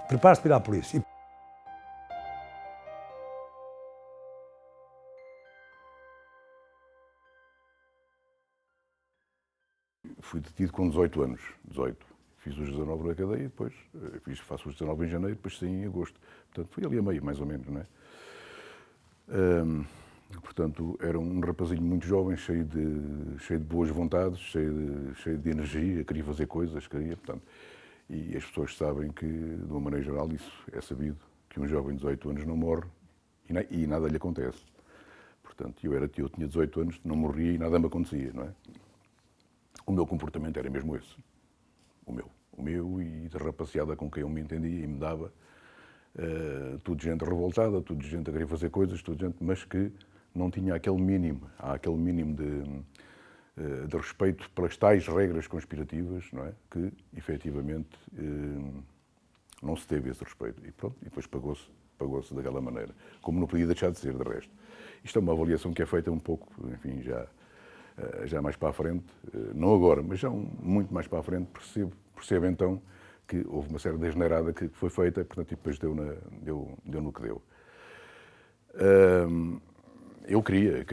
Prepara-se para ir à polícia. Fui detido com 18 anos, 18. Fiz os 19 na cadeia, depois faço os 19 em janeiro, depois saí em agosto. Portanto, fui ali a meio, mais ou menos, não é? Portanto, era um rapazinho muito jovem, cheio de boas vontades, cheio de energia, queria fazer coisas, portanto. E as pessoas sabem que, de uma maneira geral, isso é sabido, que um jovem de 18 anos não morre e nada lhe acontece. Portanto, eu tinha 18 anos, não morria e nada me acontecia, não é? O meu comportamento era mesmo esse. O meu e da rapaziada com quem eu me entendia e me dava. Tudo gente revoltada, tudo gente a querer fazer coisas, tudo gente, mas que não tinha aquele mínimo de respeito pelas tais regras conspirativas, não é? Que, efetivamente, não se teve esse respeito. E pronto, e depois pagou-se daquela maneira. Como não podia deixar de ser, de resto. Isto é uma avaliação que é feita um pouco, enfim, já mais para a frente, não agora, mas já muito mais para a frente, percebo então que houve uma série de asneirada que foi feita, portanto, e depois deu no que deu. Eu queria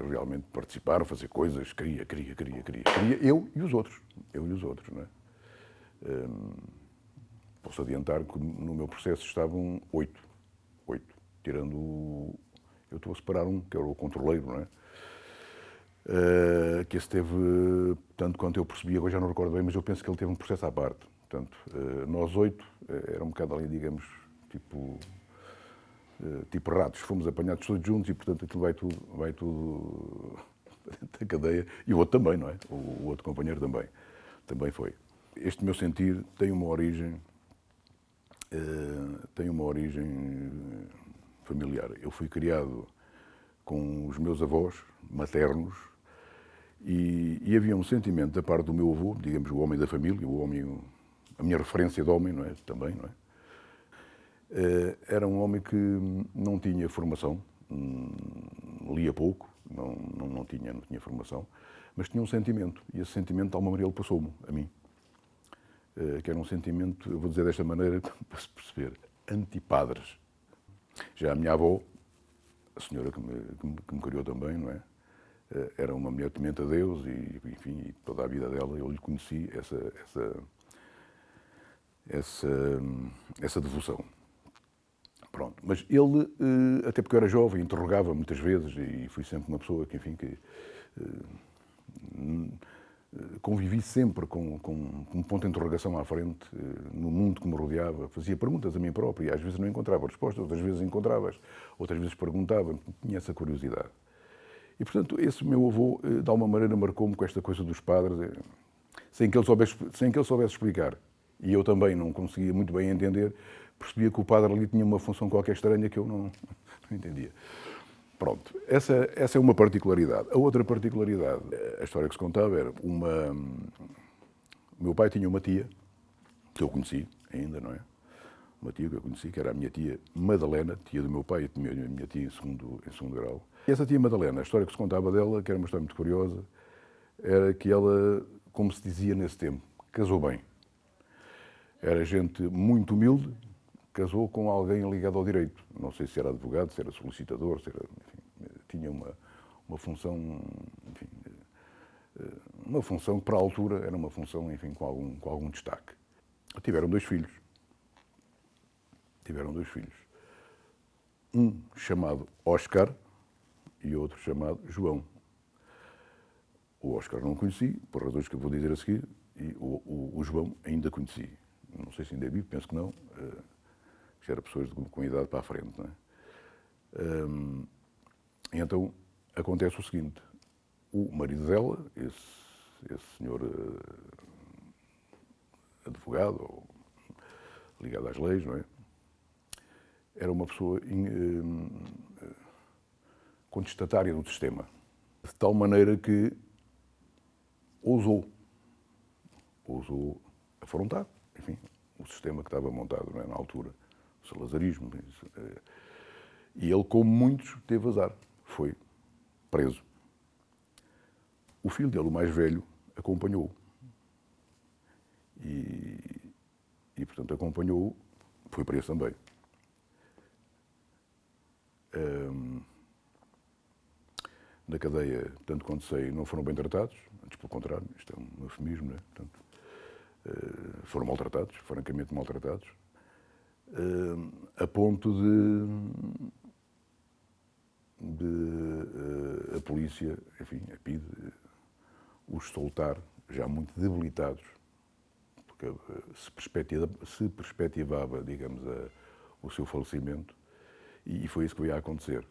realmente participar, fazer coisas, queria, eu e os outros, não é? Posso adiantar que no meu processo estavam 8, tirando eu estou a separar um, que era o controleiro, não é? Que esse teve, tanto quanto eu percebi, agora já não recordo bem, mas eu penso que ele teve um processo à parte. Portanto, nós 8, era um bocado ali, digamos, tipo ratos, fomos apanhados todos juntos e, portanto, aquilo vai tudo da cadeia. E o outro também, não é? O outro companheiro também foi. Este meu sentir tem uma origem familiar. Eu fui criado com os meus avós maternos e havia um sentimento da parte do meu avô, digamos, o homem da família, a minha referência de homem, não é? Também, não é? Era um homem que não tinha formação, lia pouco, não tinha formação, mas tinha um sentimento, e esse sentimento, de alguma maneira, ele passou-me, a mim. Que era um sentimento, eu vou dizer desta maneira, para se perceber, anti-padres. Já a minha avó, a senhora que me criou também, não é? Era uma mulher temente a Deus e, enfim, toda a vida dela eu lhe conheci essa devoção. Pronto. Mas ele, até porque eu era jovem, interrogava muitas vezes e fui sempre uma pessoa que, enfim, convivi sempre com um ponto de interrogação à frente, no mundo que me rodeava, fazia perguntas a mim próprio e às vezes não encontrava respostas, outras vezes encontravas, outras vezes perguntava, tinha essa curiosidade. E, portanto, esse meu avô, de alguma maneira, marcou-me com esta coisa dos padres, sem que ele soubesse explicar. E eu também não conseguia muito bem entender, percebia que o padre ali tinha uma função qualquer estranha que eu não entendia. Pronto, essa é uma particularidade. A outra particularidade, a história que se contava era o meu pai tinha uma tia, que eu conheci ainda, não é? Uma tia que eu conheci, que era a minha tia Madalena, tia do meu pai e minha tia em segundo grau. E essa tia Madalena, a história que se contava dela, que era uma história muito curiosa, era que ela, como se dizia nesse tempo, casou bem. Era gente muito humilde, casou com alguém ligado ao direito. Não sei se era advogado, se era solicitador, enfim, tinha uma função, enfim, uma função que para a altura era uma função, enfim, com algum destaque. Tiveram dois filhos. Um chamado Oscar e outro chamado João. O Oscar não conheci, por razões que eu vou dizer a seguir, e o João ainda conheci. Não sei se ainda é vivo, penso que não. Já era pessoas com idade para a frente, não é? E então acontece o seguinte: o marido dela, esse senhor advogado, ligado às leis, não é? Era uma pessoa contestatária do sistema, de tal maneira que ousou afrontar, enfim, o sistema que estava montado, não é, na altura, o salazarismo. E ele, como muitos, teve azar, foi preso. O filho dele, o mais velho, acompanhou-o. e portanto, acompanhou-o, foi preso também. Na cadeia, tanto quanto sei, não foram bem tratados, antes pelo contrário, isto é um eufemismo, não é? Portanto, foram maltratados, francamente maltratados, a ponto de a polícia, enfim, a PIDE, os soltar, já muito debilitados, porque se perspectivava, digamos, o seu falecimento, e foi isso que veio a acontecer.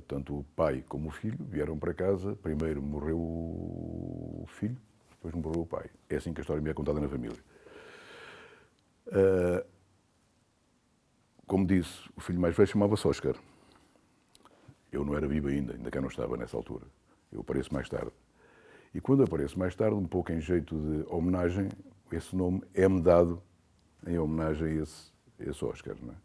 Tanto o pai como o filho vieram para casa, primeiro morreu o filho, depois morreu o pai. É assim que a história me é contada na família. Como disse, o filho mais velho chamava-se Oscar. Eu não era vivo ainda cá não estava nessa altura. Eu apareço mais tarde. E quando apareço mais tarde, um pouco em jeito de homenagem, esse nome é-me dado em homenagem a esse Oscar, não é?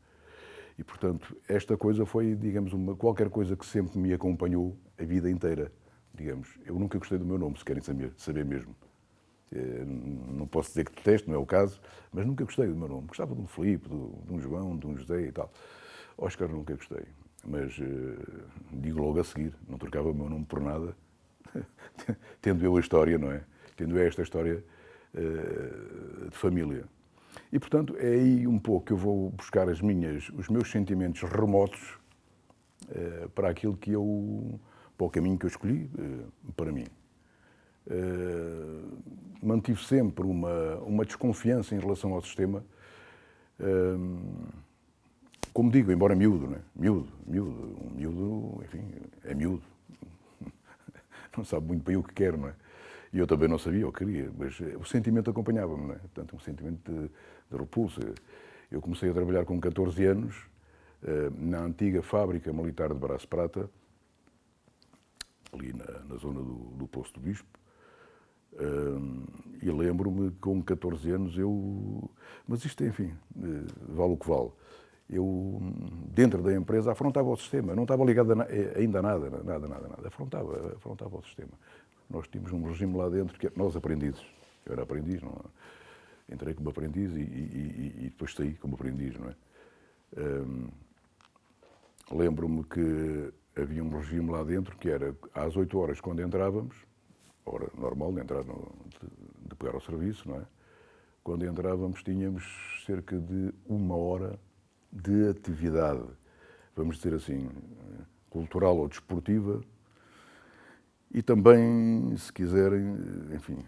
E, portanto, esta coisa foi, digamos, qualquer coisa que sempre me acompanhou a vida inteira, digamos. Eu nunca gostei do meu nome, se querem saber mesmo. Não posso dizer que detesto, não é o caso, mas nunca gostei do meu nome. Gostava de um Filipe, de um João, de um José e tal. Oscar nunca gostei, mas digo logo a seguir, não trocava o meu nome por nada, tendo eu a história, não é? Tendo eu esta história de família. E, portanto, é aí um pouco que eu vou buscar os meus sentimentos remotos para aquilo que para o caminho que eu escolhi para mim. Mantive sempre uma desconfiança em relação ao sistema, como digo, embora miúdo, não é? Um miúdo, enfim, é miúdo. Não sabe muito bem o que quer, não é? E eu também não sabia o que queria, mas o sentimento acompanhava-me, não é? Portanto, um sentimento de repulsa. Eu comecei a trabalhar com 14 anos na antiga fábrica militar de Braço Prata, ali na zona do Poço do Bispo, e lembro-me que com 14 anos mas isto, enfim, vale o que vale. Eu, dentro da empresa, afrontava o sistema, não estava ligado ainda a nada, afrontava o sistema. Nós tínhamos um regime lá dentro, nós aprendizes, eu era aprendiz, não, entrei como aprendiz e depois saí como aprendiz, não é? Lembro-me que havia um regime lá dentro que era às 8 horas quando entrávamos, hora normal de entrar, de pegar ao serviço, não é? Quando entrávamos tínhamos cerca de 1 hora de atividade, vamos dizer assim, cultural ou desportiva, e também, se quiserem, enfim,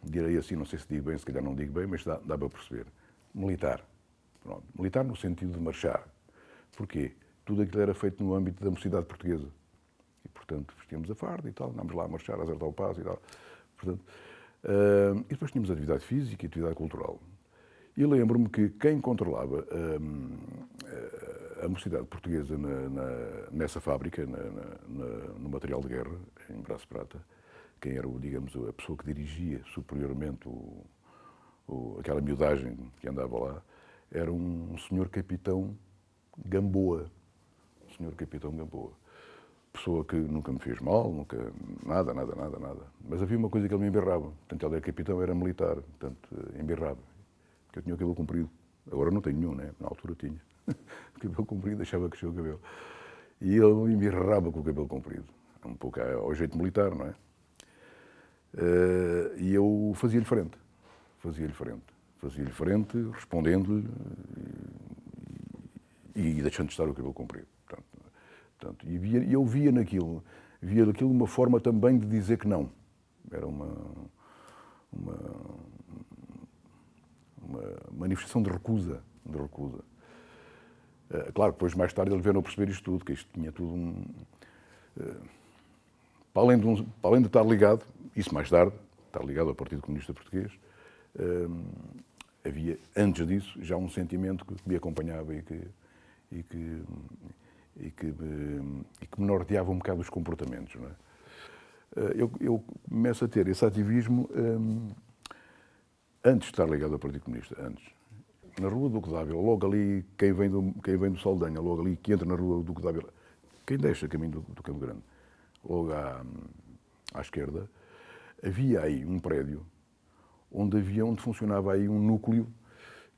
direi assim, não sei se digo bem, se calhar não digo bem, mas dá para perceber, militar. Pronto. Militar no sentido de marchar. Porquê? Tudo aquilo era feito no âmbito da mocidade portuguesa. E, portanto, vestíamos a farda e tal, andámos lá a marchar, a acertar o passo e tal. Portanto, e depois tínhamos atividade física e atividade cultural. E lembro-me que quem controlava a mocidade portuguesa nessa fábrica, no material de guerra, em Braço Prata, quem era, digamos, a pessoa que dirigia superiormente aquela miudagem que andava lá, era um senhor capitão Gamboa. Senhor capitão Gamboa. Pessoa que nunca me fez mal, nunca, nada. Mas havia uma coisa que ele me emberrava. Portanto, ele era capitão, era militar, portanto, emberrava. Porque eu tinha o cabelo comprido. Agora não tenho nenhum, né? Na altura tinha. O cabelo comprido, deixava crescer o cabelo. E ele me emberrava com o cabelo comprido. Um pouco ao jeito militar, não é? E eu fazia-lhe frente. Fazia-lhe frente, respondendo-lhe e deixando de estar o cabelo comprido. Portanto, e eu via naquilo uma forma também de dizer que não. Era uma manifestação de recusa. Claro, depois mais tarde ele veio a perceber isto tudo, que isto tinha tudo para além de estar ligado, isso mais tarde, estar ligado ao Partido Comunista Português, havia, antes disso, já um sentimento que me acompanhava e que me norteava um bocado os comportamentos. Não é? Eu começo a ter esse ativismo antes de estar ligado ao Partido Comunista, antes. Na Rua do Duque d'Ávila, logo ali, quem vem do Saldanha, logo ali, que entra na Rua do Duque d'Ávila, quem deixa caminho do Campo Grande, logo à esquerda, havia aí um prédio onde funcionava aí um núcleo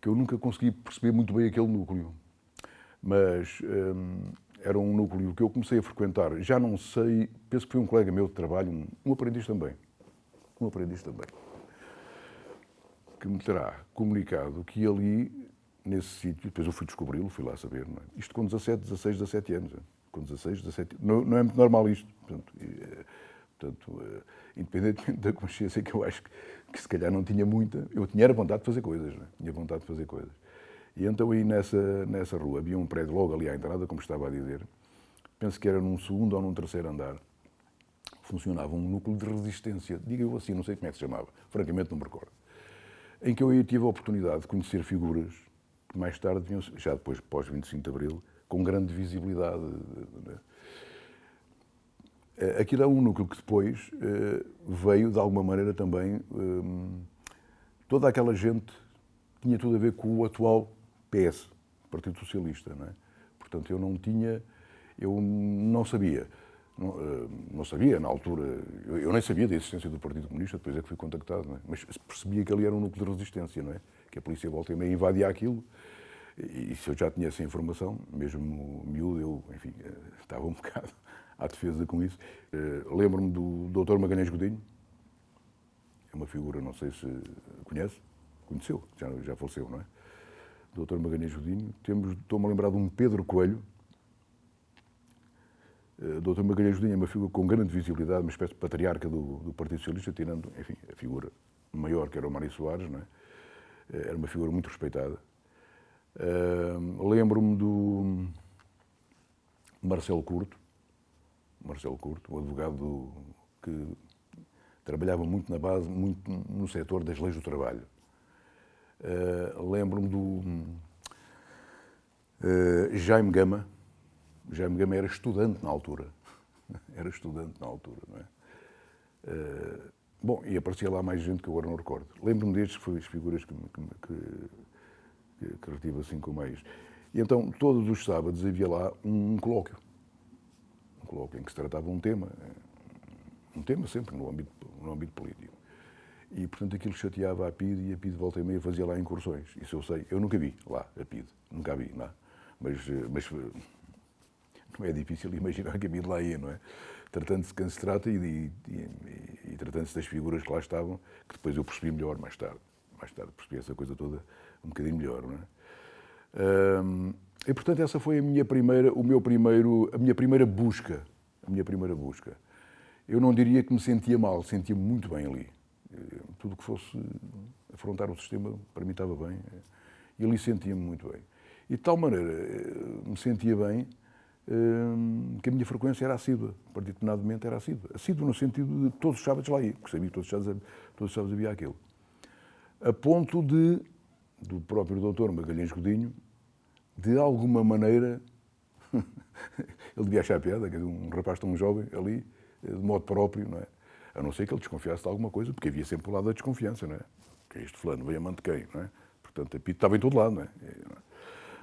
que eu nunca consegui perceber muito bem aquele núcleo. Mas era um núcleo que eu comecei a frequentar, já não sei, penso que foi um colega meu de trabalho, um aprendiz também, que me terá comunicado que ali, nesse sítio, depois eu fui descobri-lo, fui lá saber, não é? Isto com 17, 16, 17 anos, com 16, 17, não é muito normal isto, portanto, independentemente da consciência que eu acho que se calhar não tinha muita, eu tinha vontade de fazer coisas, não é? Tinha vontade de fazer coisas. E então aí nessa rua havia um prédio logo ali à entrada, como estava a dizer, penso que era num segundo ou num terceiro andar, funcionava um núcleo de resistência, diga eu assim, não sei como é que se chamava, francamente não me recordo, em que eu aí tive a oportunidade de conhecer figuras que mais tarde vinham, já depois, pós 25 de Abril, com grande visibilidade. Aquilo é um núcleo que depois veio, de alguma maneira também, toda aquela gente tinha tudo a ver com o atual PS, Partido Socialista, não é? Portanto, eu não sabia, não sabia na altura, eu nem sabia da existência do Partido Comunista, depois é que fui contactado, não é? Mas percebia que ali era um núcleo de resistência, não é? Que a polícia volta e meia invadia aquilo, e se eu já tinha essa informação, mesmo miúdo, eu, enfim, estava um bocado à defesa com isso. Lembro-me do Dr. Magalhães Godinho, é uma figura, não sei se conhece, conheceu, já faleceu, não é? Dr. Magalhães Godinho. Estou-me a lembrar de um Pedro Coelho. Dr. Magalhães Godinho é uma figura com grande visibilidade, uma espécie de patriarca do Partido Socialista, tirando, enfim, a figura maior que era o Mário Soares, não é? Era uma figura muito respeitada. Lembro-me do Marcelo Curto, um advogado que trabalhava muito na base, muito no setor das leis do trabalho. Lembro-me do Jaime Gama. Jaime Gama era estudante na altura. Não é? Bom, e aparecia lá mais gente que eu agora não recordo. Lembro-me destes, foi as figuras que retive assim com mais. E então, todos os sábados havia lá um colóquio. Um colóquio em que se tratava um tema sempre no âmbito político. E, portanto, aquilo chateava a PIDE e a PIDE volta e meia fazia lá incursões. Isso eu sei. Eu nunca vi lá a PIDE. Nunca a vi lá. Mas não é difícil imaginar que a PIDE lá ia, não é? Tratando-se de quem se trata e tratando-se das figuras que lá estavam, que depois eu percebi melhor mais tarde. Mais tarde percebi essa coisa toda um bocadinho melhor, não é? E, portanto, essa foi a minha primeira busca. Eu não diria que me sentia mal, sentia-me muito bem ali. Tudo que fosse afrontar o sistema, para mim estava bem. E ali sentia-me muito bem. E de tal maneira me sentia bem que a minha frequência era assídua. Particularmente era assídua. Assídua no sentido de todos os sábados lá ir, porque sabia que todos os sábados havia aquilo. A ponto do próprio doutor Magalhães Godinho, de alguma maneira, ele devia achar piada, quer dizer, um rapaz tão jovem ali, de modo próprio, não é? A não ser que ele desconfiasse de alguma coisa, porque havia sempre o lado da desconfiança, não é? Que é este fulano, veio amante de quem, não é? Portanto, a PIDE estava em todo lado, não é?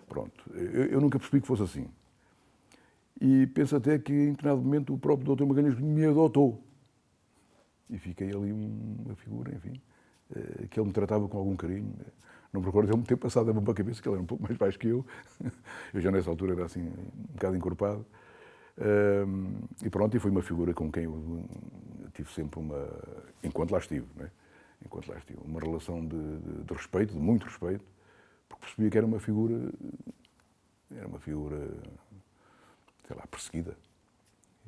Pronto. Eu nunca percebi que fosse assim. E penso até que, em determinado momento, o próprio doutor Magalhães me adotou. E fiquei ali uma figura, enfim, que ele me tratava com algum carinho. Não me recordo de ele me ter passado a mão para a cabeça, que ele era um pouco mais baixo que eu. Eu já nessa altura era assim, um bocado encorpado. E pronto, e foi uma figura com quem eu tive sempre enquanto lá estive, não é? Uma relação de respeito, de muito respeito, porque percebia que era uma figura, sei lá, perseguida.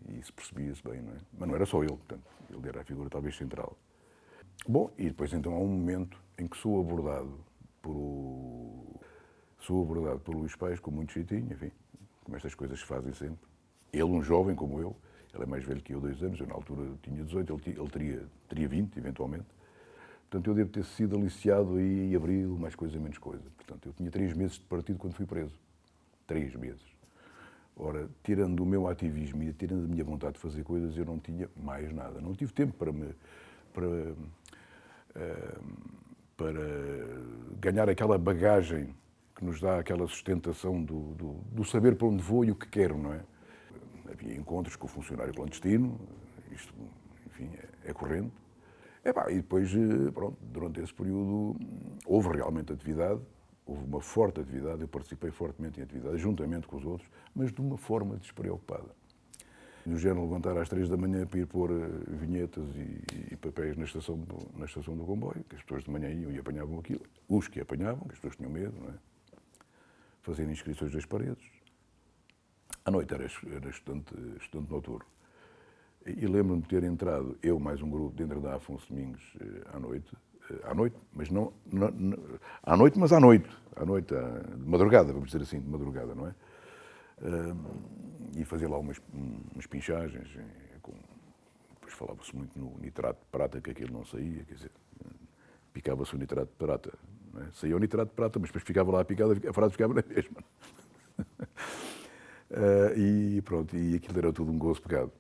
E isso percebia-se bem, não é? Mas não era só ele, portanto, ele era a figura talvez central. Bom, e depois então há um momento em que sou abordado por Luís Paes com muito jeitinho, enfim, como estas coisas se fazem sempre. Ele, um jovem como eu, ele é mais velho que eu, 2 anos, eu na altura tinha 18, ele teria 20, eventualmente. Portanto, eu devo ter sido aliciado aí em abril, mais coisa, menos coisa. Portanto, eu tinha 3 meses de partido quando fui preso. 3 meses. Ora, tirando o meu ativismo e tirando a minha vontade de fazer coisas, eu não tinha mais nada. Não tive tempo para ganhar aquela bagagem que nos dá aquela sustentação do saber para onde vou e o que quero, não é? Havia encontros com o funcionário clandestino, isto, enfim, é corrente. E depois, pronto, durante esse período houve realmente atividade, houve uma forte atividade, eu participei fortemente em atividade, juntamente com os outros, mas de uma forma despreocupada. Do género levantar às 3 da manhã para ir pôr vinhetas e papéis na estação do comboio, que as pessoas de manhã iam e apanhavam aquilo, os que apanhavam, que as pessoas tinham medo, não é? Fazer inscrições das paredes. À noite era estudante noturno. E lembro-me de ter entrado, eu mais um grupo, dentro da Afonso Domingos, à noite, mas não, à noite, mas à noite, de madrugada, vamos dizer assim, de madrugada, não é? E fazia lá umas pinchagens, depois falava-se muito no nitrato de prata, que aquilo não saía, quer dizer, picava-se o nitrato de prata, não é? Saía o nitrato de prata, mas depois ficava lá picado, a frase ficava na mesma. E pronto, e aquilo era tudo um gozo pecado.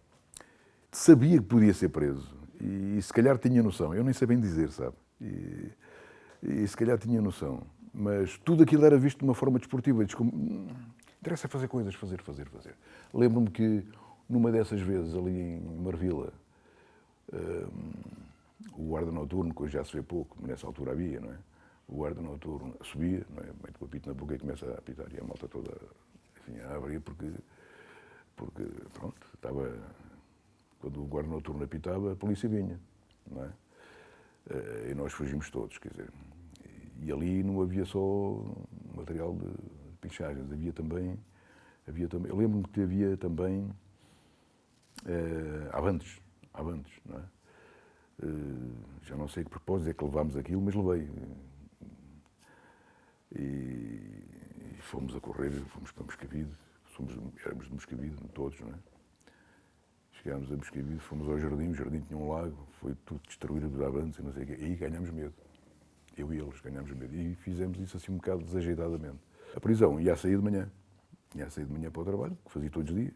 Sabia que podia ser preso e se calhar tinha noção, eu nem sei bem dizer, sabe? E se calhar tinha noção, mas tudo aquilo era visto de uma forma desportiva. Interessa fazer coisas, fazer. Lembro-me que numa dessas vezes ali em Marvila, o guarda noturno, que hoje já se vê pouco, mas nessa altura havia, não é? O guarda noturno subia, não é? Mete o apito na boca e começa a apitar e a malta toda, enfim, a abrir porque pronto, estava... Quando o guarda noturno apitava, a polícia vinha, não é? E nós fugimos todos, quer dizer. E ali não havia só material de pinchagens, havia também, eu lembro-me que havia também avantes, não é? Já não sei que propósito é que levámos aquilo, mas levei. E fomos a correr, fomos para Moscavide, éramos de Moscavide, todos, não é? Chegámos a Moscavide, fomos ao jardim, o jardim tinha um lago, foi tudo destruído de avanços e não sei o quê. E aí ganhámos medo. Eu e eles ganhámos medo. E fizemos isso assim um bocado desajeitadamente. A prisão ia a sair de manhã. Ia a sair de manhã para o trabalho, que fazia todos os dias.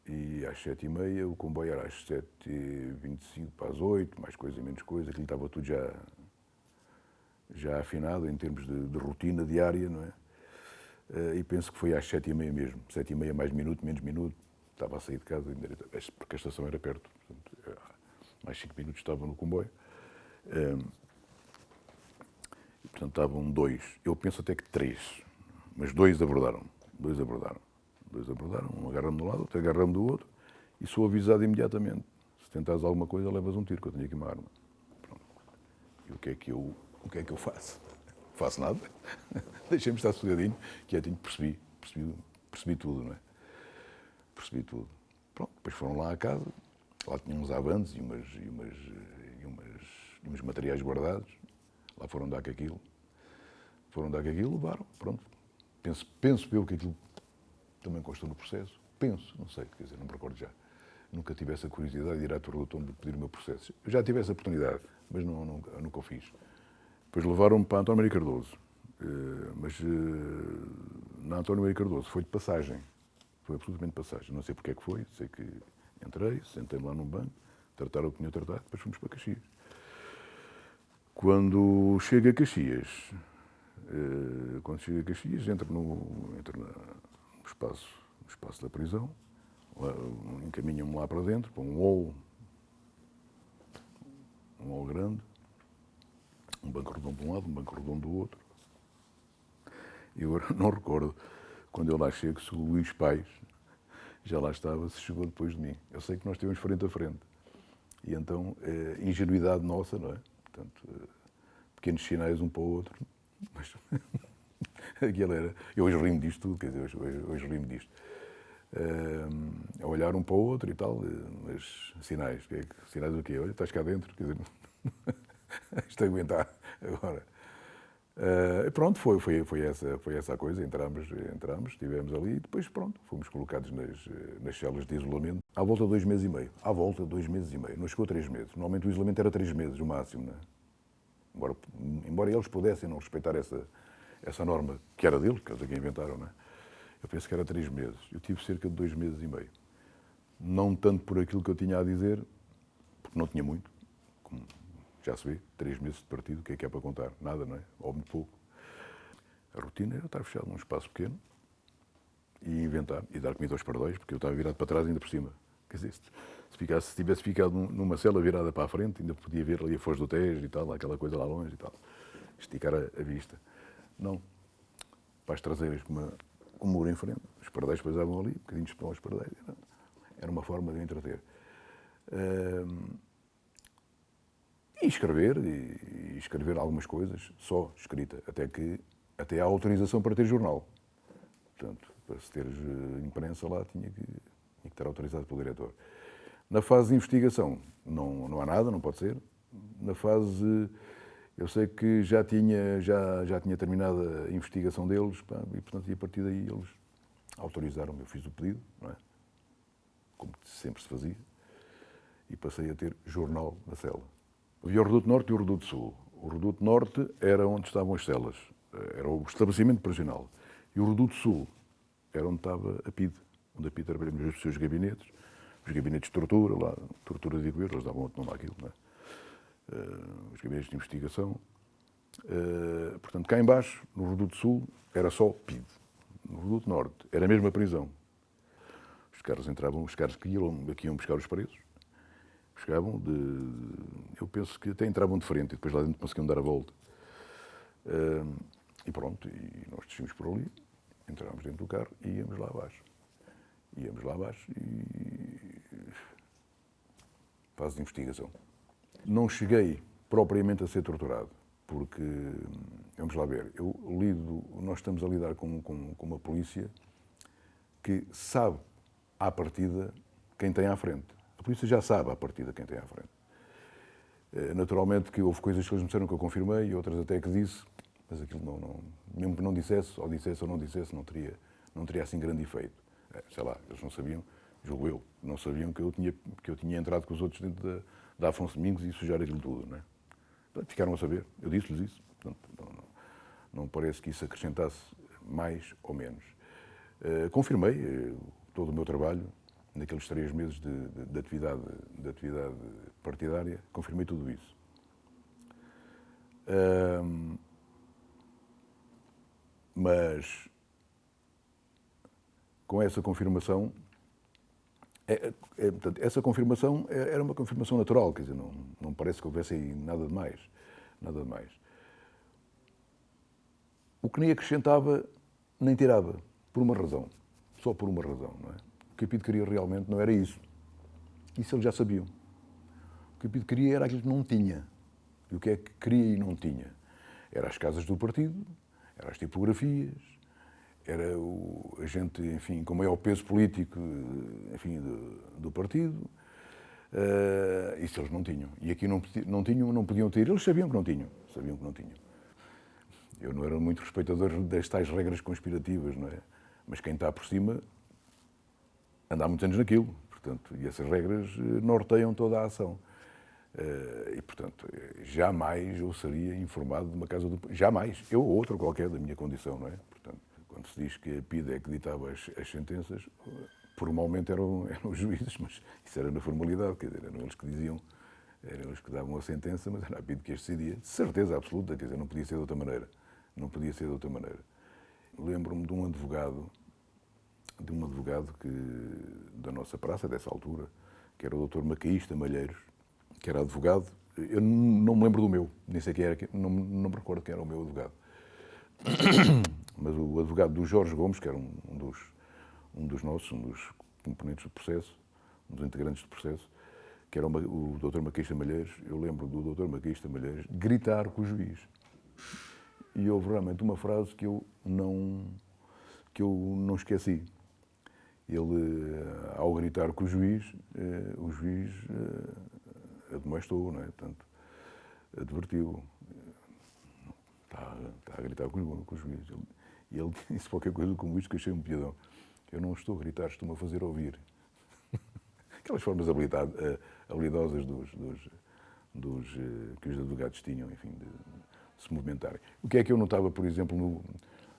E às 7h30, o comboio era às 7h25 para as 8, mais coisa, menos coisa. Aquilo estava tudo já afinado em termos de rotina diária, não é? E penso que foi às 7h30 mesmo. 7h30 mais minuto, menos minuto. Estava a sair de casa, porque a estação era perto. Portanto, mais 5 minutos estava no comboio. E, portanto, estavam 2. Eu penso até que 3. Mas 2 abordaram. Um agarra-me de um lado, outro agarra-me do outro. E sou avisado imediatamente. Se tentares alguma coisa, levas um tiro, que eu tenho aqui uma arma. Pronto. E o que é que eu faço? Não faço nada. Deixei-me estar sossegadinho, quietinho, percebi tudo, não é? Percebi tudo. Pronto, depois foram lá à casa, lá tinham uns avantes e uns materiais guardados, lá foram dar com aquilo, levaram, pronto. Penso eu que aquilo também constou no processo, não sei, quer dizer, não me recordo já. Nunca tive essa curiosidade de ir à Torre do Tombo pedir o meu processo. Eu já tive essa oportunidade, mas nunca o fiz. Depois levaram-me para António Maria Cardoso, mas na António Maria Cardoso foi de passagem. Foi absolutamente passagem. Não sei porque é que foi. Sei que entrei, sentei-me lá num banco, trataram o que tinha tratado, depois fomos para Caxias. Quando chego a Caxias, entro no espaço da prisão, encaminham-me lá para dentro, para um hall grande, um banco redondo de um lado, um banco redondo do outro. E agora não recordo, quando eu lá chego, se o Luís Pais já lá estava, se chegou depois de mim. Eu sei que nós estivemos frente a frente. E então, ingenuidade nossa, não é? Portanto, pequenos sinais um para o outro. Mas aquilo era... Eu hoje rimo disto tudo, quer dizer, hoje rimo disto. A olhar um para o outro e tal, mas sinais. Sinais do quê? Olha, estás cá dentro, quer dizer... Isto a aguentar agora. Pronto, foi essa a coisa, entramos, estivemos ali e depois pronto, fomos colocados nas celas de isolamento à volta de 2 meses e meio. Não chegou a 3 meses. Normalmente o isolamento era 3 meses, o máximo, não é? Embora eles pudessem não respeitar essa norma, que era deles, que eles aqui inventaram, não é? Eu penso que era 3 meses. Eu tive cerca de 2 meses e meio. Não tanto por aquilo que eu tinha a dizer, porque não tinha muito, como já se vê, 3 meses de partido, o que é para contar? Nada, não é? Ou muito pouco. A rotina era estar fechado num espaço pequeno e inventar, e dar comida aos pardais, porque eu estava virado para trás ainda por cima. Quer dizer, se tivesse ficado numa cela virada para a frente, ainda podia ver ali a Foz do Tejo e tal, aquela coisa lá longe e tal. Esticar a vista. Não. Para as traseiras com um muro em frente. Os pardais passavam ali, bocadinhos para os pardais. Era uma forma de entreter. E escrever algumas coisas, só escrita, até há autorização para ter jornal. Portanto, para se teres imprensa lá, tinha que estar autorizado pelo diretor. Na fase de investigação, não há nada, não pode ser. Na fase, eu sei que já tinha terminado a investigação deles, pá, e portanto, a partir daí eles autorizaram-me, eu fiz o pedido, não é? Como sempre se fazia, e passei a ter jornal na cela. Havia o Reduto Norte e o Reduto Sul. O Reduto Norte era onde estavam as celas, era o estabelecimento prisional. E o Reduto Sul era onde estava a PIDE, onde a PIDE trabalhava os seus gabinetes, os gabinetes de tortura, lá, tortura digo eu, eles davam outro nome àquilo, não é? Os gabinetes de investigação. Portanto, cá embaixo, no Reduto Sul, era só PIDE. No Reduto Norte, era mesmo a prisão. Os caras entravam, os caras que iam buscar os presos, chegavam eu penso que até entravam de frente e depois lá dentro conseguiam dar a volta. E pronto, e nós descíamos por ali, entrámos dentro do carro e íamos lá abaixo. Íamos lá abaixo e fase de investigação. Não cheguei propriamente a ser torturado, porque, vamos lá ver, nós estamos a lidar com uma polícia que sabe à partida quem tem à frente. A polícia já sabe à partida quem tem à frente. Naturalmente que houve coisas que eles me disseram que eu confirmei e outras até que disse, mas aquilo mesmo que não dissesse ou não dissesse, não teria assim grande efeito. Sei lá, eles não sabiam, julgo eu, não sabiam que eu tinha entrado com os outros dentro da Afonso Domingos e sujar aquilo tudo, não é? Portanto, ficaram a saber, eu disse-lhes isso, portanto, não parece que isso acrescentasse mais ou menos. Confirmei todo o meu trabalho, naqueles 3 meses de atividade partidária, confirmei tudo isso. Mas, com essa confirmação, portanto, essa confirmação era uma confirmação natural, quer dizer, não parece que houvesse aí nada de mais. Nada de mais. O que nem acrescentava, nem tirava, por uma razão. Só por uma razão, não é? O que a PIDE queria realmente não era isso. Isso eles já sabiam. O que a PIDE queria era aquilo que não tinha. E o que é que queria e não tinha? Era as casas do partido, eram as tipografias, era a gente, enfim, com maior peso político, enfim, do partido. Isso eles não tinham. E aqui não tinham, não podiam ter. Eles sabiam que não tinham. Eu não era muito respeitador das tais regras conspirativas, não é? Mas quem está por cima anda há muitos anos naquilo, portanto, e essas regras norteiam toda a ação. E, portanto, jamais eu seria informado de uma casa do... Jamais. Eu ou outro qualquer da minha condição, não é? Portanto, quando se diz que a PIDE é que ditava as sentenças, formalmente eram os juízes, mas isso era na formalidade, quer dizer, eram eles que diziam, eram eles que davam a sentença, mas era a PIDE que as decidia, de certeza absoluta, quer dizer, não podia ser de outra maneira. Não podia ser de outra maneira. Lembro-me de um advogado da nossa praça, dessa altura, que era o Dr. Macaísta Malheiros, que era advogado. Eu não me lembro do meu, nem sei quem era, não me recordo quem era o meu advogado. Mas o advogado do Jorge Gomes, que era um dos componentes do processo, um dos integrantes do processo, que era o Dr. Macaísta Malheiros, eu lembro do Dr. Macaísta Malheiros gritar com o juiz. E houve realmente uma frase que eu não esqueci. Ele, ao gritar com o juiz admoestou, não é? Portanto, advertiu. Está a gritar com o juiz. E ele disse qualquer coisa como isto que achei um piadão. Eu não estou a gritar, estou-me a fazer ouvir. Aquelas formas habilidosas que os advogados tinham, enfim, de se movimentarem. O que é que eu notava, por exemplo,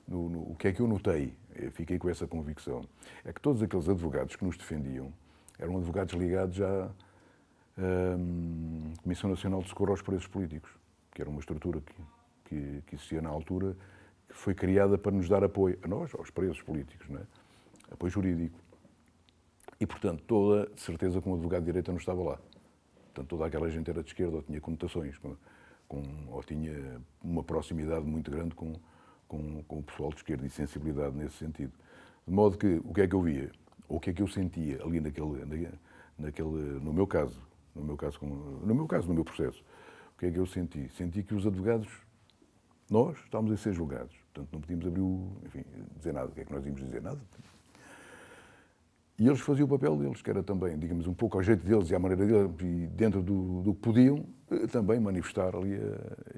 o que é que eu notei, fiquei com essa convicção, é que todos aqueles advogados que nos defendiam eram advogados ligados à Comissão Nacional de Socorro aos Presos Políticos, que era uma estrutura que existia na altura, que foi criada para nos dar apoio, a nós, aos presos políticos, não é? Apoio jurídico. E, portanto, toda certeza que um advogado de direita não estava lá. Portanto, toda aquela gente era de esquerda ou tinha conotações, ou tinha uma proximidade muito grande com o pessoal de esquerda e sensibilidade nesse sentido. De modo que, o que é que eu via? Ou o que é que eu sentia ali no meu caso, no meu processo, o que é que eu senti? Senti que os advogados, nós estávamos a ser julgados. Portanto, não podíamos dizer nada. O que é que nós íamos dizer? Nada. E eles faziam o papel deles, que era também, digamos, um pouco ao jeito deles e à maneira deles, e dentro do que podiam, também manifestar ali.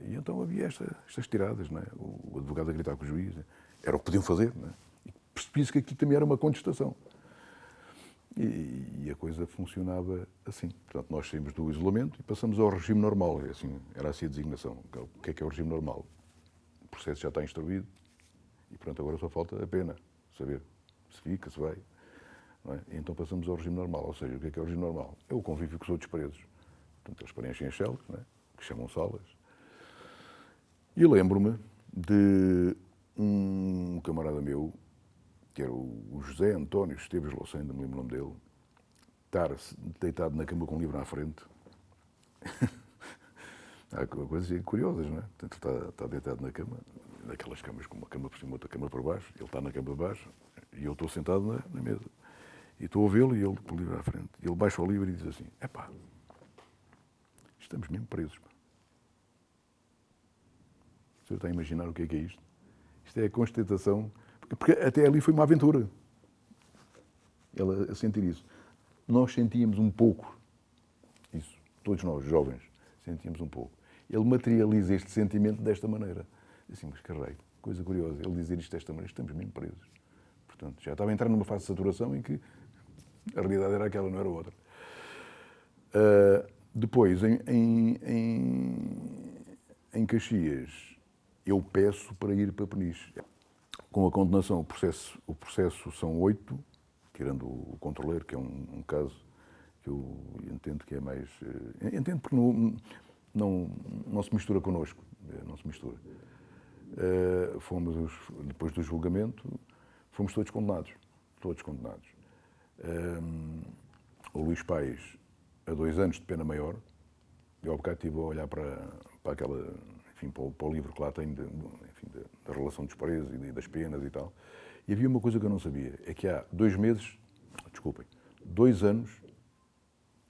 E então havia estas tiradas, não é? O advogado a gritar com o juiz, era o que podiam fazer, não é? E percebia-se que aquilo também era uma contestação. E a coisa funcionava assim. Portanto, nós saímos do isolamento e passamos ao regime normal. Era assim a designação. O que é o regime normal? O processo já está instruído e, pronto, agora só falta a pena, saber se fica, se vai. Não é? E então passamos ao regime normal. Ou seja, o que é o regime normal? É o convívio com os outros presos. Portanto, eles preenchem as celas, não é? Que chamam salas. E lembro-me de um camarada meu, que era o José António Esteves Louçã, ainda me lembro o nome dele, estar deitado na cama com um livro à frente. Há coisas curiosas, não é? Portanto, está deitado na cama, naquelas camas com uma cama por cima e outra cama por baixo, ele está na cama de baixo e eu estou sentado na mesa. E estou a vê-lo e ele com o livro à frente. E ele baixa o livro e diz assim, epá, estamos mesmo presos. Pá. O senhor está a imaginar o que é isto? Isto é a constatação, porque até ali foi uma aventura. Ela a sentir isso. Nós sentíamos um pouco isso, todos nós, jovens, sentíamos um pouco. Ele materializa este sentimento desta maneira. Assim, mas caralho, coisa curiosa, ele dizer isto desta maneira, estamos mesmo presos. Portanto, já estava a entrar numa fase de saturação em que a realidade era aquela, não era outra. Depois, em Caxias, eu peço para ir para Peniche. Com a condenação, o processo são 8, tirando o controleiro, que é um caso que eu entendo que é mais... Entendo porque não se mistura connosco, não se mistura. Depois do julgamento, fomos todos condenados. O Luís Paes a 2 anos de pena maior. Eu, ao bocado, estive a olhar para aquela, enfim, para o livro que lá tem da relação dos presos e das penas e tal. E havia uma coisa que eu não sabia, é que há 2 anos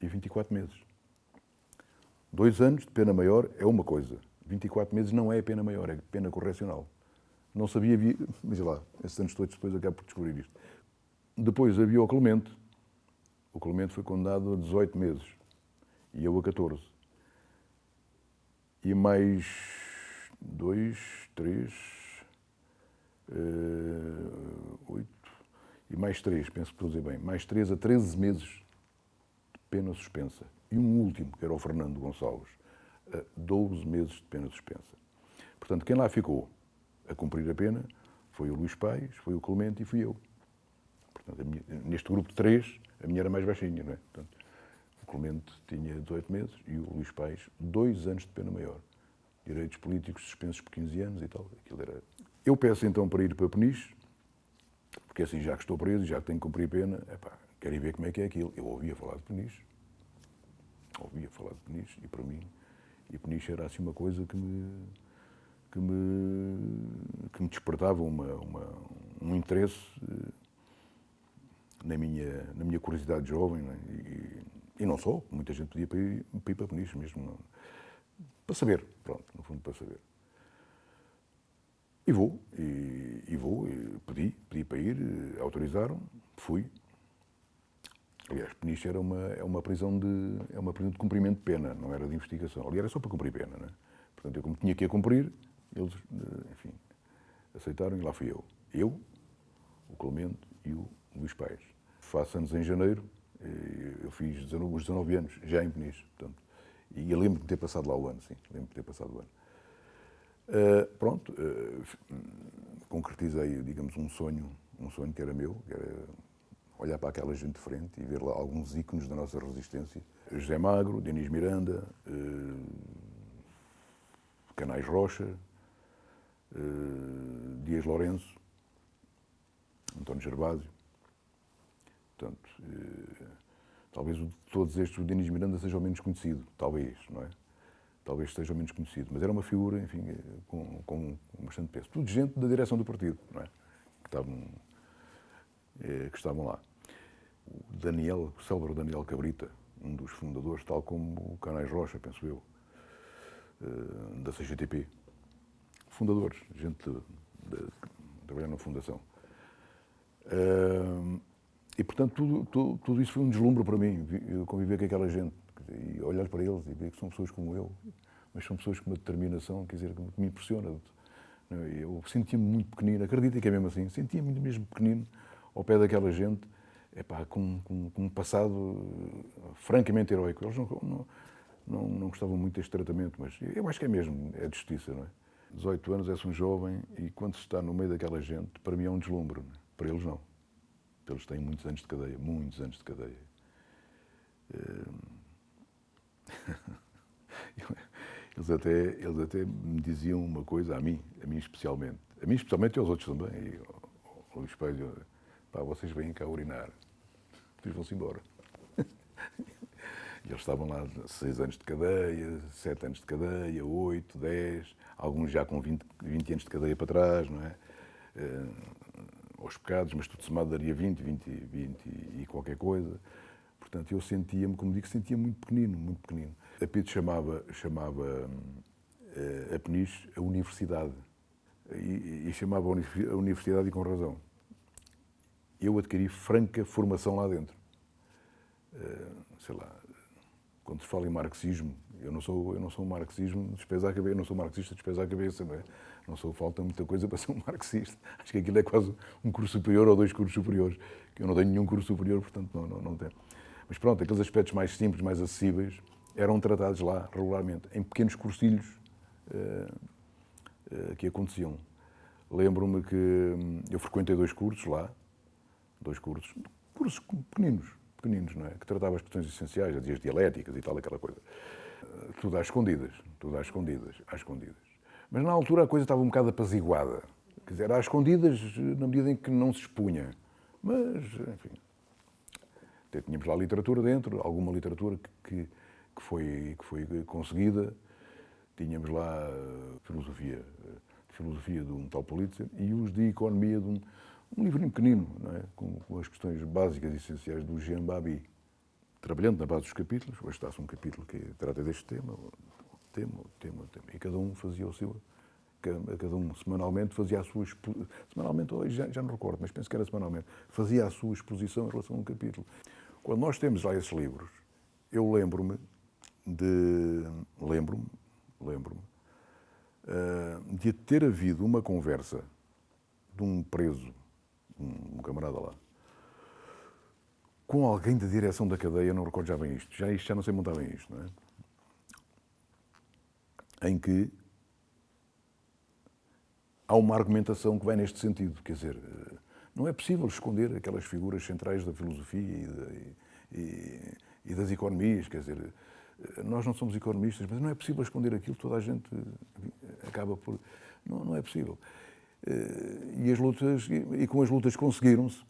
e 24 meses. 2 anos de pena maior é uma coisa, 24 meses não é pena maior, é pena correcional. Não sabia, mas lá, esses anos todos depois acabo por descobrir isto. Depois havia o Clemente. O Clemente foi condenado a 18 meses e eu a 14. E mais 2, 3, 8, e mais 3, penso que estou a dizer bem, mais 3 a 13 meses de pena suspensa. E um último, que era o Fernando Gonçalves, a 12 meses de pena suspensa. Portanto, quem lá ficou a cumprir a pena foi o Luís Paes, foi o Clemente e fui eu. Portanto, neste grupo de 3, a minha era mais baixinha, não é? Portanto, o Clemente tinha 18 meses e o Luís Paes 2 anos de pena maior. Direitos políticos suspensos por 15 anos e tal. Aquilo era... Eu peço então para ir para Peniche, porque assim, já que estou preso, já que tenho que cumprir pena, quero ir ver como é que é aquilo. Eu ouvia falar de Peniche. E para mim, Peniche era assim uma coisa que me despertava um interesse na minha curiosidade jovem, não é? E não só, muita gente pedia para ir para Peniche mesmo, não? Para saber, pronto, no fundo para saber. E vou, pedi para ir, autorizaram, fui. Aliás, Peniche é uma prisão de cumprimento de pena, não era de investigação. Aliás, era só para cumprir pena, não é? Portanto, eu como tinha que a cumprir, eles, enfim, aceitaram e lá fui eu. Eu, o Clemente e o Luís Paes. Faço anos em janeiro, eu fiz os 19 anos, já em Peniche, portanto. E eu lembro-me de ter passado lá o ano, sim, concretizei, digamos, um sonho que era meu, que era olhar para aquela gente de frente e ver lá alguns ícones da nossa resistência. José Magro, Denis Miranda, Canais Rocha, Dias Lourenço, António Gervásio. Portanto, talvez de todos estes o Dinis Miranda seja o menos conhecido, talvez, não é? Talvez seja o menos conhecido, mas era uma figura, enfim, com bastante peso. Tudo gente da direção do partido, não é? Que estavam lá. O célebre Daniel Cabrita, um dos fundadores, tal como o Canais Rocha, penso eu, da CGTP. Fundadores, gente trabalhando na fundação. E, portanto, tudo isso foi um deslumbre para mim, conviver com aquela gente, e olhar para eles e ver que são pessoas como eu, mas são pessoas com uma determinação, quer dizer, que me impressiona. Eu sentia-me muito pequenino, acredito que é mesmo assim, sentia-me mesmo pequenino ao pé daquela gente, com um passado francamente heroico. Eles não gostavam muito deste tratamento, mas eu acho que é mesmo, é de justiça, não é? 18 anos, és um jovem, e quando se está no meio daquela gente, para mim é um deslumbre, não é? Para eles não. Eles têm muitos anos de cadeia, muitos anos de cadeia. Eles até me diziam uma coisa, a mim especialmente e aos outros também, e ao espelho, vocês vêm cá urinar, depois vão-se embora. E eles estavam lá 6 anos de cadeia, 7 anos de cadeia, 8, 10, alguns já com 20 anos de cadeia para trás, não é? Aos pecados, mas tudo somado daria 20 e qualquer coisa. Portanto, eu sentia-me, como digo, sentia-me muito pequenino, muito pequenino. A Pedro chamava a Peniche a universidade, e chamava a universidade e com razão. Eu adquiri franca formação lá dentro. Sei lá, quando se fala em marxismo, eu não sou um marxismo de pés à cabeça, eu não sou marxista de pés à cabeça, não é? Não sou, falta muita coisa para ser um marxista. Acho que aquilo é quase um curso superior ou 2 cursos superiores, que eu não tenho nenhum curso superior, portanto não tenho. Mas pronto, aqueles aspectos mais simples, mais acessíveis, eram tratados lá regularmente, em pequenos cursilhos que aconteciam. Lembro-me que eu frequentei 2 cursos lá, 2 cursos pequeninos, não é? Que tratavam as questões essenciais, as dialéticas e tal, aquela coisa. Tudo às escondidas. Mas na altura a coisa estava um bocado apaziguada. Quer dizer, às escondidas na medida em que não se expunha. Mas, enfim, até tínhamos lá literatura dentro, alguma literatura que foi conseguida. Tínhamos lá filosofia de um tal Pulitzer e os de economia de um livrinho pequenino, não é? Com as questões básicas e essenciais do Jean Babi. Trabalhando na base dos capítulos, hoje está-se um capítulo que trata deste tema, e cada um fazia o seu, cada um semanalmente fazia a sua, semanalmente, hoje já não recordo, mas penso que era semanalmente, fazia a sua exposição em relação a um capítulo. Quando nós temos lá esses livros, eu lembro-me de ter havido uma conversa de um preso, um camarada lá, com alguém da direção da cadeia, não recordo já bem isto já não sei montar bem isto, não é? Em que há uma argumentação que vai neste sentido, quer dizer, não é possível esconder aquelas figuras centrais da filosofia e das economias, quer dizer, nós não somos economistas, mas não é possível esconder aquilo, toda a gente acaba por... Não é possível. E com as lutas conseguiram-se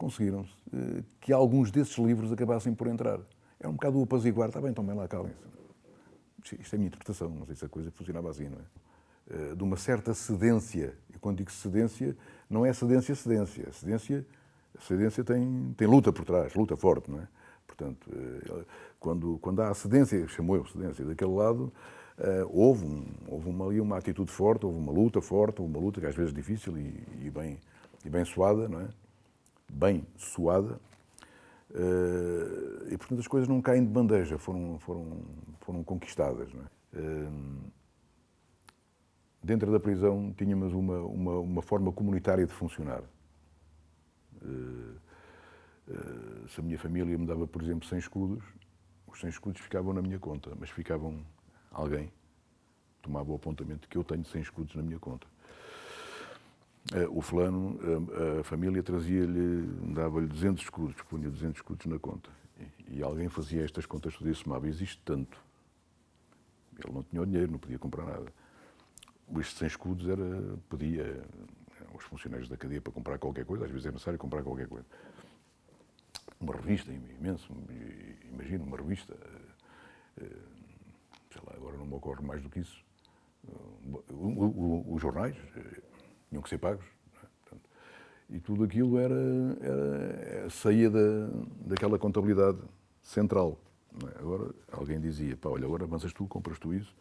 que alguns desses livros acabassem por entrar. É um bocado o apaziguar, está bem, então bem lá, calem-se. Isto é a minha interpretação, não sei se a coisa funcionava assim, não é? De uma certa cedência. E quando digo cedência, não é cedência. A cedência tem luta por trás, luta forte, não é? Portanto, quando há a cedência, chamou-eu cedência, daquele lado, houve uma atitude forte, houve uma luta forte, uma luta que às vezes é difícil e bem suada, não é? Bem suada. E, portanto, as coisas não caem de bandeja, foram conquistadas, não é? Dentro da prisão tínhamos uma forma comunitária de funcionar. Se a minha família me dava, por exemplo, 100 escudos, os 100 escudos ficavam na minha conta, mas alguém tomava o apontamento que eu tenho 100 escudos na minha conta. O fulano, a família dava-lhe 200 escudos, punha 200 escudos na conta. E alguém fazia estas contas, fazia somava, existe tanto. Ele não tinha o dinheiro, não podia comprar nada. Estes 100 escudos pedia aos funcionários da cadeia para comprar qualquer coisa, às vezes é necessário comprar qualquer coisa. uma revista imenso, imagino, uma revista, sei lá, agora não me ocorre mais do que isso. Os jornais tinham que ser pagos, não é? Portanto, e tudo aquilo saía daquela contabilidade central. Não é? Agora alguém dizia, pá, olha, agora avanças tu, compras tu isso,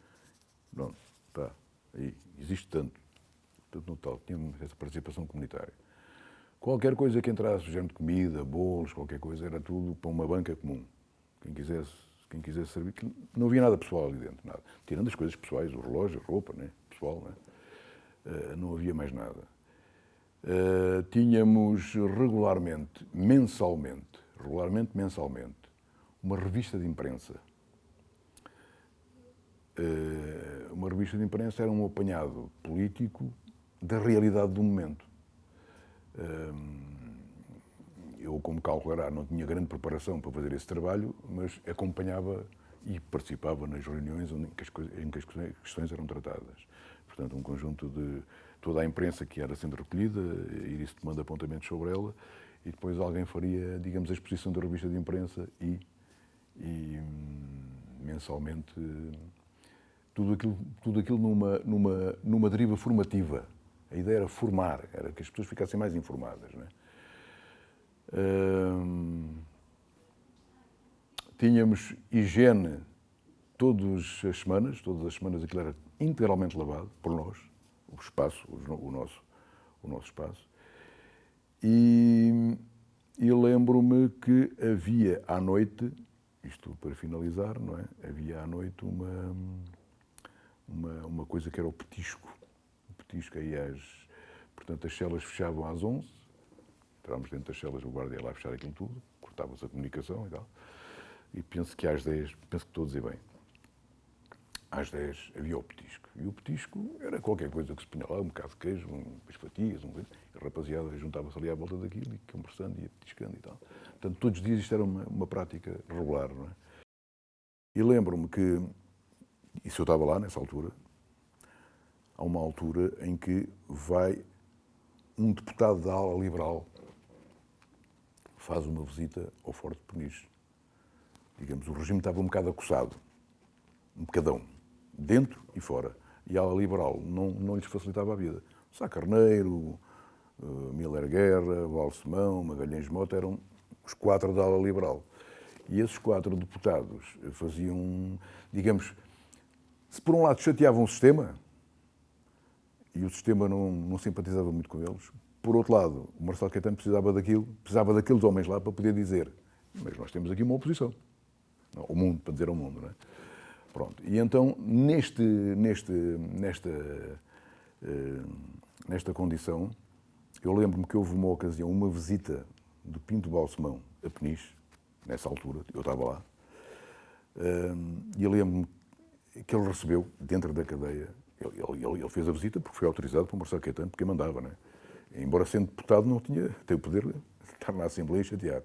pronto, está, aí, existe tanto no tal, tínhamos essa participação comunitária. Qualquer coisa que entrasse, género de comida, bolos, qualquer coisa, era tudo para uma banca comum. Quem quisesse servir, não havia nada pessoal ali dentro, nada. Tirando as coisas pessoais, o relógio, a roupa, né? Pessoal, né? Não havia mais nada. Tínhamos regularmente, mensalmente, uma revista de imprensa. Uma revista de imprensa era um apanhado político da realidade do momento. Eu, como calculará, não tinha grande preparação para fazer esse trabalho, mas acompanhava e participava nas reuniões em que as questões eram tratadas. Portanto, um conjunto de toda a imprensa que era sendo recolhida, ir isso tomando apontamentos sobre ela, e depois alguém faria, digamos, a exposição da revista de imprensa e mensalmente tudo aquilo numa deriva formativa. A ideia era formar, era que as pessoas ficassem mais informadas, não é? Tínhamos higiene todas as semanas aquilo era integralmente lavado por nós, o espaço, o nosso espaço. E lembro-me que havia à noite, isto para finalizar, não é? Havia à noite uma coisa que era o petisco. O petisco aí portanto, as celas fechavam às 11, entrávamos dentro das celas, o guarda ia lá fechar aquilo tudo, cortava-se a comunicação e tal. E penso que às 10, penso que estou a dizer bem, às 10 havia o petisco. E o petisco era qualquer coisa que se punha lá, um bocado de queijo, umas fatias, e a rapaziada juntava-se ali à volta daquilo e conversando, ia petiscando e tal. Portanto, todos os dias isto era uma prática regular, não é? E lembro-me que, isso eu estava lá nessa altura, há uma altura em que vai um deputado da ala liberal, faz uma visita ao Forte de Peniche. Digamos, o regime estava um bocado acossado, um bocadão, dentro e fora. E a ala liberal não lhes facilitava a vida. Sá Carneiro, Miller Guerra, Balsemão, Magalhães Mota, eram os 4 da ala liberal. E esses 4 deputados faziam, digamos, se por um lado chateavam o sistema, e o sistema não simpatizava muito com eles, por outro lado, o Marcelo Caetano precisava daqueles homens lá para poder dizer, mas nós temos aqui uma oposição. O mundo, para dizer ao mundo, não é? Pronto. E então, nesta condição, eu lembro-me que houve uma ocasião, uma visita do Pinto Balsemão a Peniche, nessa altura, eu estava lá, e eu lembro-me que ele recebeu, dentro da cadeia, ele fez a visita porque foi autorizado por Marcelo Caetano, porque mandava, não é? Embora sendo deputado não tem o poder de estar na Assembleia e chatear.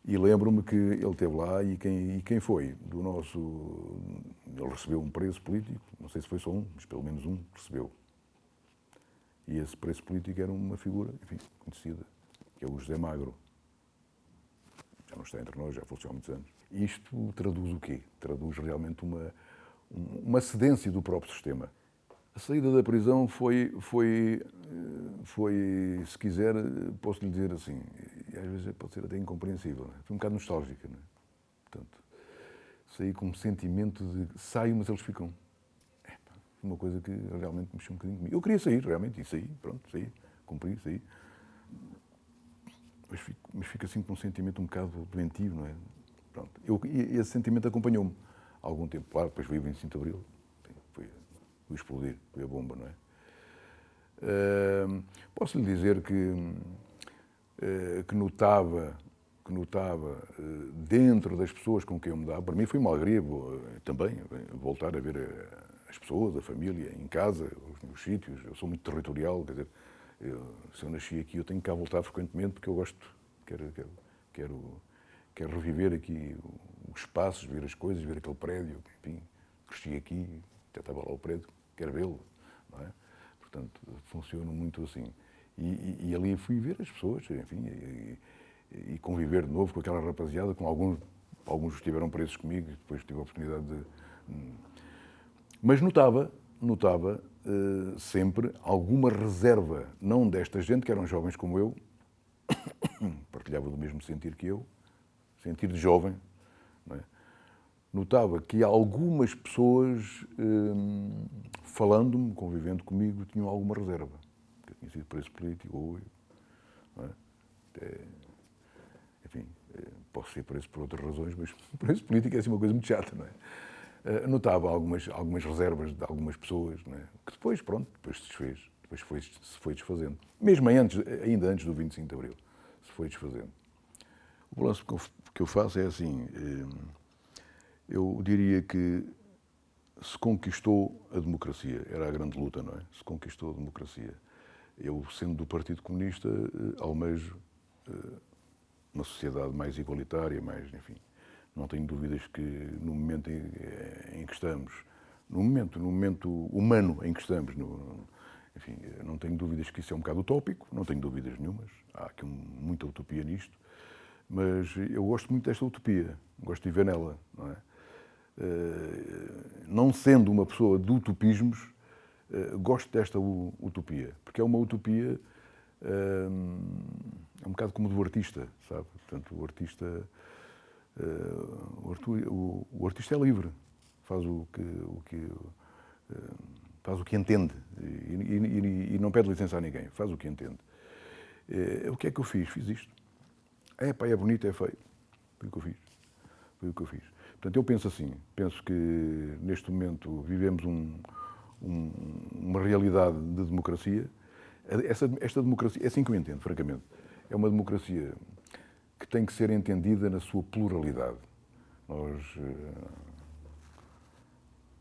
E lembro-me que ele esteve lá e quem foi do nosso... Ele recebeu um preso político, não sei se foi só um, mas pelo menos um recebeu. E esse preso político era uma figura, enfim, conhecida, que é o José Magro. Já não está entre nós, já faleceu há muitos anos. Isto traduz o quê? Traduz realmente uma cedência do próprio sistema. A saída da prisão foi, se quiser, posso lhe dizer assim, e às vezes pode ser até incompreensível, não é? Foi um bocado nostálgica, não é? Portanto, saí com um sentimento de saio, mas eles ficam. Foi uma coisa que realmente mexeu um bocadinho comigo. Eu queria sair, realmente, e saí, pronto, saí, cumpri, saí. Mas fico assim com um sentimento um bocado doentio, não é? Pronto. E esse sentimento acompanhou-me há algum tempo. Claro, depois veio o 25 de Abril, foi o explodir, foi a bomba, não é? Posso lhe dizer que notava dentro das pessoas com quem eu me dava, para mim foi uma alegria também voltar a ver as pessoas, a família, em casa, os meus sítios. Eu sou muito territorial, quer dizer, se eu nasci aqui eu tenho que cá voltar frequentemente porque eu gosto, quero reviver aqui os espaços, ver as coisas, ver aquele prédio, enfim, cresci aqui, até estava lá o prédio, quero vê-lo, não é? Portanto, funciona muito assim. E ali fui ver as pessoas, enfim, e conviver de novo com aquela rapaziada, com alguns estiveram presos comigo, depois tive a oportunidade de... Mas notava sempre alguma reserva, não desta gente, que eram jovens como eu, partilhavam do mesmo sentir que eu, sentir de jovem, não é? Notava que algumas pessoas, falando-me, convivendo comigo, tinham alguma reserva. Que eu tinha sido preso político, ou não é? Enfim, posso ser preso por outras razões, mas preso político é assim uma coisa muito chata, não é? Notava algumas reservas de algumas pessoas, não é? Que depois, pronto, depois se desfez, depois se foi desfazendo. Mesmo ainda antes do 25 de Abril, se foi desfazendo. O balanço que eu faço é assim, eu diria que se conquistou a democracia, era a grande luta, não é? Se conquistou a democracia. Eu, sendo do Partido Comunista, almejo uma sociedade mais igualitária, mais, enfim, não tenho dúvidas que no momento em que estamos, no momento humano em que estamos, enfim, não tenho dúvidas que isso é um bocado utópico, não tenho dúvidas nenhumas, há aqui muita utopia nisto, mas eu gosto muito desta utopia, gosto de viver nela, não é? Não sendo uma pessoa de utopismos, gosto desta utopia, porque é uma utopia, é um bocado como do artista, sabe? Portanto, o artista é livre, faz faz o que entende e não pede licença a ninguém, faz o que entende. O que é que eu fiz? Fiz isto. É bonito, é feio. Foi o que eu fiz. Foi o que eu fiz. Portanto, eu penso assim, penso que neste momento vivemos uma realidade de democracia. Esta democracia, é assim que eu entendo, francamente, é uma democracia que tem que ser entendida na sua pluralidade.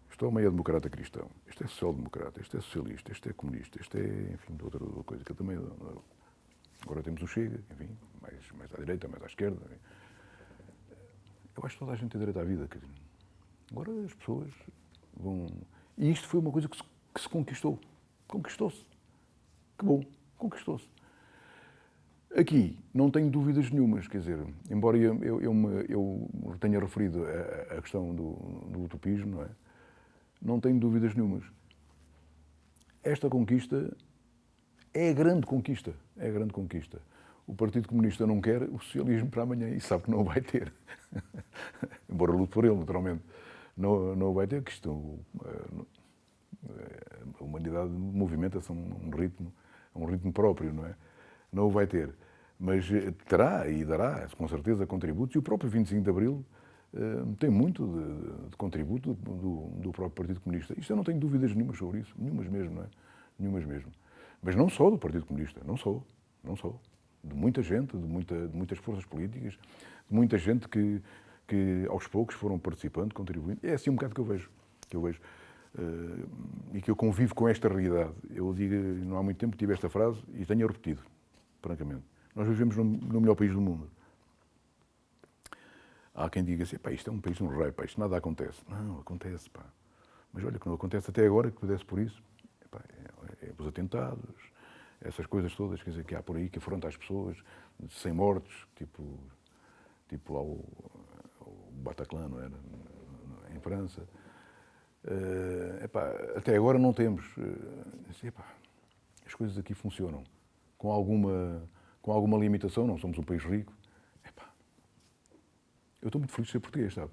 Isto é uma meio-democrata cristão, isto é social-democrata, isto é socialista, isto é comunista, isto é, enfim, de outra coisa que eu também... Agora temos o Chega, enfim, mais à direita, mais à esquerda. Enfim. Eu acho que toda a gente tem direito à vida. Quer dizer. Agora as pessoas vão... E isto foi uma coisa que se conquistou. Conquistou-se. Que bom, conquistou-se. Aqui não tenho dúvidas nenhumas, quer dizer, embora eu tenha referido a questão do utopismo, não é? Não tenho dúvidas nenhumas. Esta conquista é a grande conquista. É a grande conquista. O Partido Comunista não quer o socialismo para amanhã e sabe que não o vai ter. Embora lute por ele, naturalmente. Não o vai ter, que isto, a humanidade movimenta-se a um ritmo próprio, não é? Não o vai ter. Mas terá e dará, com certeza, contributos. E o próprio 25 de Abril tem muito de contributo do próprio Partido Comunista. Isto eu não tenho dúvidas nenhumas sobre isso. Nenhumas mesmo, não é? Nenhumas mesmo. Mas não só do Partido Comunista. Não só. De muita gente, de muitas forças políticas, de muita gente que aos poucos foram participando, contribuindo. É assim um bocado que eu vejo. E que eu convivo com esta realidade. Eu digo, não há muito tempo tive esta frase e tenho repetido, francamente. Nós vivemos no melhor país do mundo. Há quem diga assim, pá, isto é um país de um rei, pá, isto nada acontece. Não, acontece, pá. Mas olha, que não acontece até agora, que pudesse por isso. Pá, os atentados, essas coisas todas, quer dizer, que há por aí, que afronta as pessoas, sem mortos, tipo ao Bataclan, não era? Em França. Até agora não temos. As coisas aqui funcionam. Com alguma limitação, não somos um país rico. Eu estou muito feliz de ser português, sabe?